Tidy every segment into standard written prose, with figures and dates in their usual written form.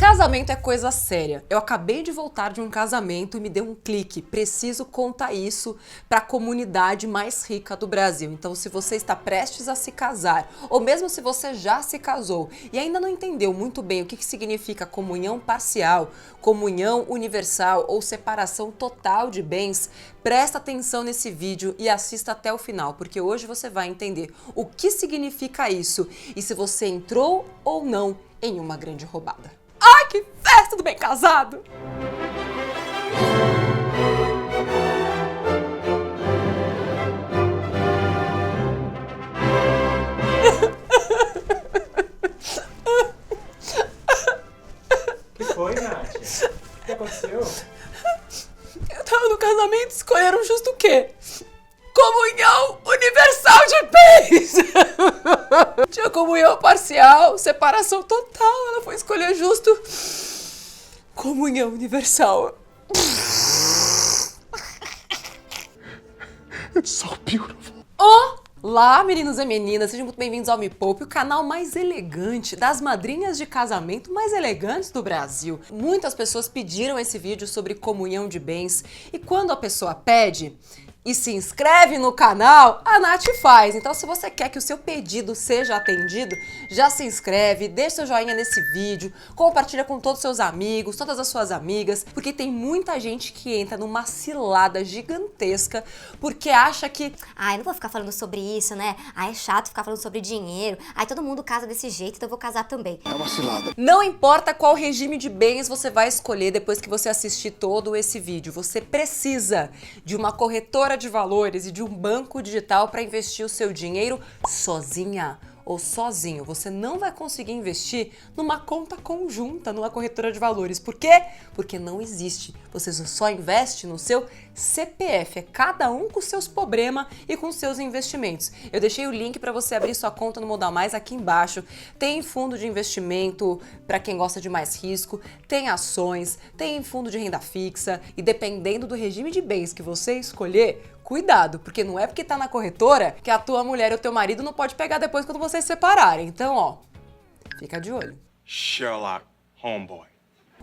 Casamento é coisa séria. Eu acabei de voltar de um casamento e me deu um clique. Preciso contar isso para a comunidade mais rica do Brasil. Então, se você está prestes a se casar, ou mesmo se você já se casou e ainda não entendeu muito bem o que significa comunhão parcial, comunhão universal ou separação total de bens, presta atenção nesse vídeo e assista até o final, porque hoje você vai entender o que significa isso e se você entrou ou não em uma grande roubada. Ai, que festa do bem casado! O que foi, Nath? O que aconteceu? Eu tava no casamento e escolheram justo o quê? Comunhão universal de bens! Tinha comunhão parcial, separação total. Ela foi escolher justo comunhão universal. It's so beautiful. Olá, meninos e meninas, sejam muito bem-vindos ao Me Poupe, o canal mais elegante das madrinhas de casamento mais elegantes do Brasil. Muitas pessoas pediram esse vídeo sobre comunhão de bens e quando a pessoa pede e se inscreve no canal, a Nath faz. Então, se você quer que o seu pedido seja atendido, já se inscreve, deixa seu joinha nesse vídeo, compartilha com todos os seus amigos, todas as suas amigas, porque tem muita gente que entra numa cilada gigantesca porque acha que... Ai, não vou ficar falando sobre isso, né? Ai, é chato ficar falando sobre dinheiro. Ai, todo mundo casa desse jeito, então eu vou casar também. É uma cilada. Não importa qual regime de bens você vai escolher depois que você assistir todo esse vídeo, você precisa de uma corretora de valores e de um banco digital para investir o seu dinheiro sozinha ou sozinho. Você não vai conseguir investir numa conta conjunta, numa corretora de valores. Por quê? Porque não existe. Você só investe no seu CPF. É cada um com seus problemas e com seus investimentos. Eu deixei o link para você abrir sua conta no Modal Mais aqui embaixo. Tem fundo de investimento para quem gosta de mais risco, tem ações, tem fundo de renda fixa e dependendo do regime de bens que você escolher, cuidado, porque não é porque tá na corretora que a tua mulher e o teu marido não pode pegar depois quando vocês se separarem. Então, ó, fica de olho. Sherlock, homeboy.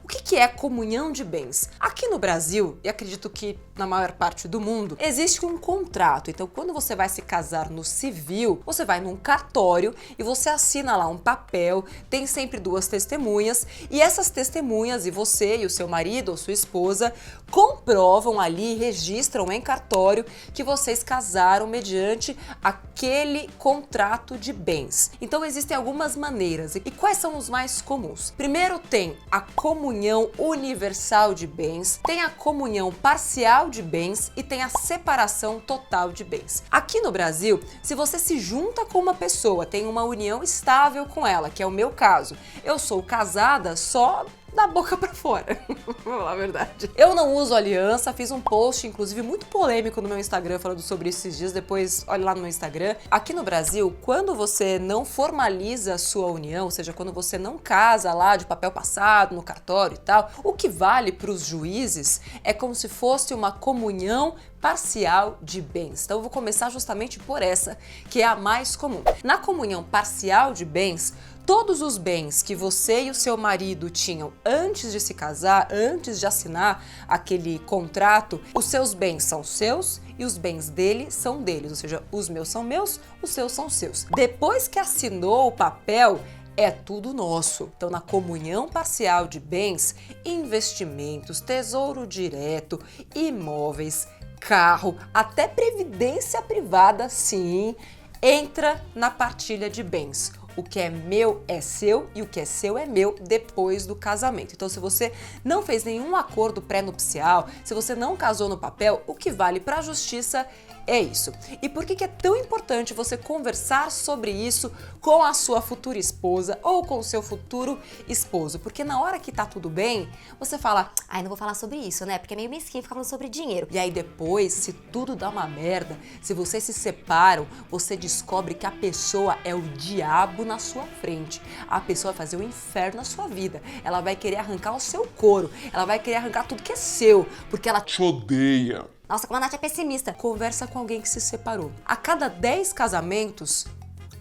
O que é comunhão de bens? Aqui no Brasil, e acredito que na maior parte do mundo, existe um contrato. Então, quando você vai se casar no civil, você vai num cartório e você assina lá um papel, tem sempre duas testemunhas, e essas testemunhas, e você e o seu marido ou sua esposa, comprovam ali, registram em cartório que vocês casaram mediante aquele contrato de bens. Então, existem algumas maneiras. E quais são os mais comuns? Primeiro tem a comunhão universal de bens, tem a comunhão parcial de bens e tem a separação total de bens. Aqui no Brasil, se você se junta com uma pessoa, tem uma união estável com ela, que é o meu caso, eu sou casada só da boca pra fora, vou falar a verdade. Eu não uso aliança, fiz um post, inclusive, muito polêmico no meu Instagram falando sobre isso esses dias, depois olha lá no meu Instagram. Aqui no Brasil, quando você não formaliza a sua união, ou seja, quando você não casa lá de papel passado, no cartório e tal, o que vale pros juízes é como se fosse uma comunhão parcial de bens. Então eu vou começar justamente por essa, que é a mais comum. Na comunhão parcial de bens, todos os bens que você e o seu marido tinham antes de se casar, antes de assinar aquele contrato, os seus bens são seus e os bens dele são deles, ou seja, os meus são meus, os seus são seus. Depois que assinou o papel, é tudo nosso. Então, na comunhão parcial de bens, investimentos, tesouro direto, imóveis, carro, até previdência privada, sim, entra na partilha de bens. O que é meu é seu e o que é seu é meu depois do casamento. Então, se você não fez nenhum acordo pré-nupcial, se você não casou no papel, o que vale para a justiça é isso. E por que é tão importante você conversar sobre isso com a sua futura esposa ou com o seu futuro esposo? Porque na hora que tá tudo bem, você fala, Ai, não vou falar sobre isso, né? Porque é meio mesquinho ficar falando sobre dinheiro. e aí depois, se tudo dá uma merda, se vocês se separam, você descobre que a pessoa é o diabo na sua frente. A pessoa vai fazer o inferno na sua vida. Ela vai querer arrancar o seu couro, ela vai querer arrancar tudo que é seu, porque ela Te odeia. Nossa, como a Nath é pessimista. conversa com alguém que se separou. A cada 10 casamentos,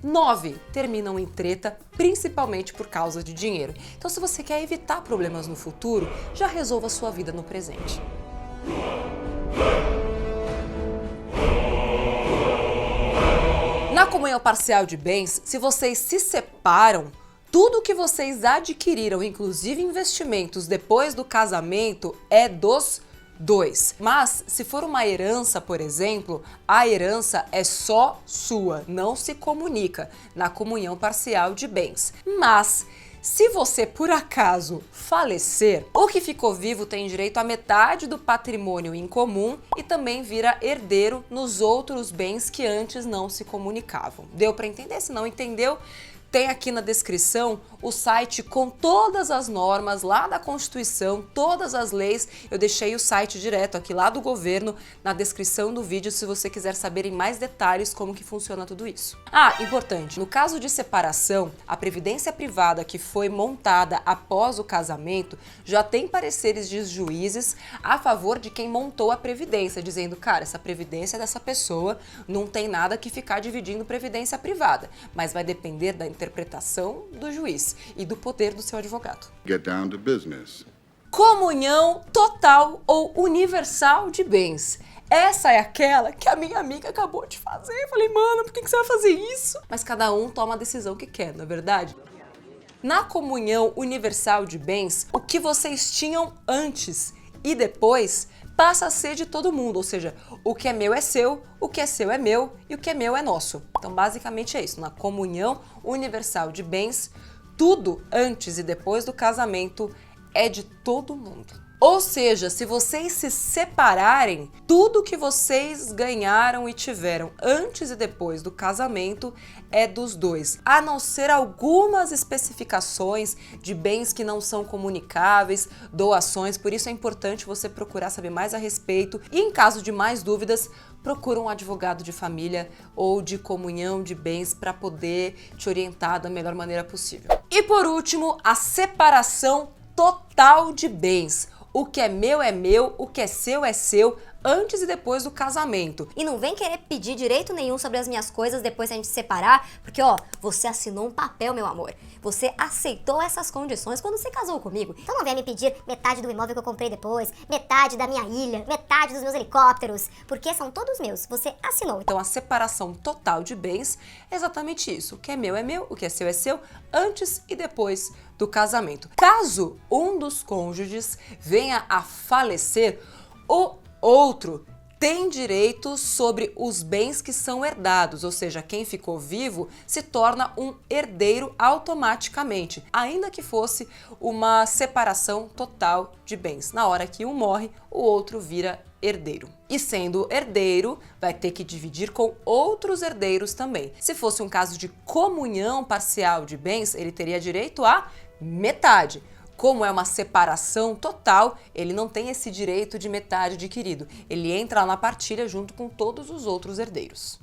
9 terminam em treta, principalmente por causa de dinheiro. Então, se você quer evitar problemas no futuro, já resolva a sua vida no presente. Na comunhão parcial de bens, se vocês se separam, tudo que vocês adquiriram, inclusive investimentos depois do casamento, é dos dois. Mas, se for uma herança, por exemplo, a herança é só sua, não se comunica na comunhão parcial de bens. Mas, se você, por acaso, falecer, o que ficou vivo tem direito a metade do patrimônio em comum e também vira herdeiro nos outros bens que antes não se comunicavam. Deu para entender? Se não entendeu, tem aqui na descrição o site com todas as normas lá da Constituição, todas as leis. Eu deixei o site direto aqui lá do governo na descrição do vídeo se você quiser saber em mais detalhes como que funciona tudo isso. Ah, importante, no caso de separação, a previdência privada que foi montada após o casamento já tem pareceres de juízes a favor de quem montou a previdência, dizendo, cara, essa previdência dessa pessoa não tem nada que ficar dividindo previdência privada, mas vai depender da interpretação do juiz e do poder do seu advogado. Get down to business. Comunhão total ou universal de bens. Essa é aquela que a minha amiga acabou de fazer. Eu falei, mano, por que você vai fazer isso? Mas cada um toma a decisão que quer, não é verdade? Na comunhão universal de bens, o que vocês tinham antes e depois passa a ser de todo mundo, ou seja, o que é meu é seu, o que é seu é meu e o que é meu é nosso. Então, basicamente é isso. Na comunhão universal de bens, tudo antes e depois do casamento é de todo mundo. Ou seja, se vocês se separarem, tudo que vocês ganharam e tiveram antes e depois do casamento é dos dois, a não ser algumas especificações de bens que não são comunicáveis, doações. Por isso é importante você procurar saber mais a respeito e, em caso de mais dúvidas, procura um advogado de família ou de comunhão de bens para poder te orientar da melhor maneira possível. E por último, a separação total de bens. O que é meu, o que é seu, antes e depois do casamento. E não vem querer pedir direito nenhum sobre as minhas coisas depois que a gente se separar, porque ó, você assinou um papel, meu amor. Você aceitou essas condições quando você casou comigo. Então não venha me pedir metade do imóvel que eu comprei depois, metade da minha ilha, metade dos meus helicópteros, porque são todos meus, você assinou. Então a separação total de bens é exatamente isso. O que é meu, o que é seu, antes e depois do casamento. Caso um dos cônjuges venha a falecer, o outro tem direito sobre os bens que são herdados, ou seja, quem ficou vivo se torna um herdeiro automaticamente, ainda que fosse uma separação total de bens. Na hora que um morre, o outro vira herdeiro. E sendo herdeiro, vai ter que dividir com outros herdeiros também. Se fosse um caso de comunhão parcial de bens, ele teria direito a metade. Como é uma separação total, ele não tem esse direito de metade adquirido. Ele entra lá na partilha junto com todos os outros herdeiros.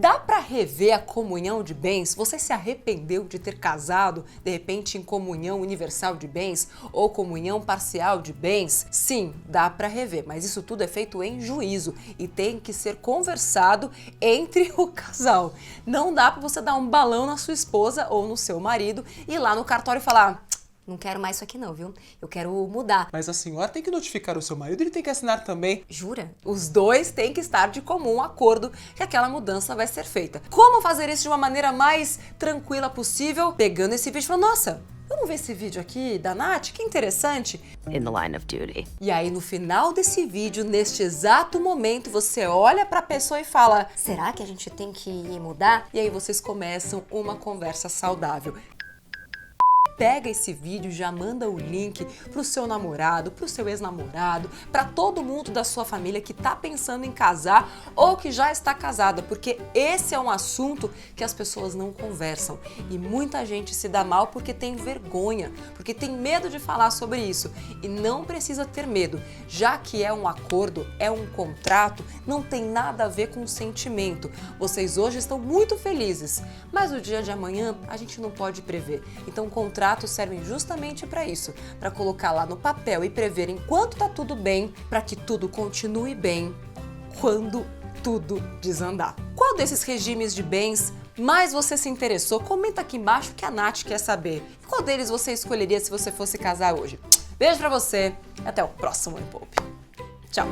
Dá para rever a comunhão de bens? Você se arrependeu de ter casado, de repente, em comunhão universal de bens ou comunhão parcial de bens? Sim, dá para rever, mas isso tudo é feito em juízo e tem que ser conversado entre o casal. Não dá para você dar um balão na sua esposa ou no seu marido e ir lá no cartório e falar: não quero mais isso aqui não, viu? Eu quero mudar. Mas a senhora tem que notificar o seu marido, ele tem que assinar também. Jura? Os dois têm que estar de comum acordo que aquela mudança vai ser feita. Como fazer isso de uma maneira mais tranquila possível? Pegando esse vídeo e falando: nossa, vamos ver esse vídeo aqui da Nath? Que interessante. In the line of duty. E aí, no final desse vídeo, neste exato momento, você olha pra pessoa e fala: será que a gente tem que mudar? E aí vocês começam uma conversa saudável. Pega esse vídeo, já manda o link pro seu namorado, pro seu ex-namorado, para todo mundo da sua família que tá pensando em casar ou que já está casada, porque esse é um assunto que as pessoas não conversam e muita gente se dá mal porque tem vergonha, porque tem medo de falar sobre isso. E não precisa ter medo, já que é um acordo, é um contrato, não tem nada a ver com sentimento. Vocês hoje estão muito felizes, mas o dia de amanhã a gente não pode prever. Então o contratos servem justamente para isso, para colocar lá no papel e prever enquanto tá tudo bem, para que tudo continue bem quando tudo desandar. Qual desses regimes de bens mais você se interessou? Comenta aqui embaixo que a Nath quer saber. Qual deles você escolheria se você fosse casar hoje? Beijo pra você e até o próximo Me Poupe. Tchau!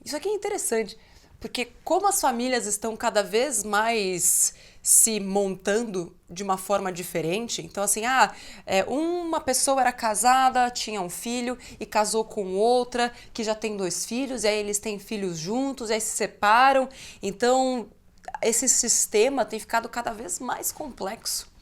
Isso aqui é interessante, porque como as famílias estão cada vez mais se montando de uma forma diferente, então assim, uma pessoa era casada, tinha um filho e casou com outra que já tem 2 filhos, e aí eles têm filhos juntos, e aí se separam, então esse sistema tem ficado cada vez mais complexo.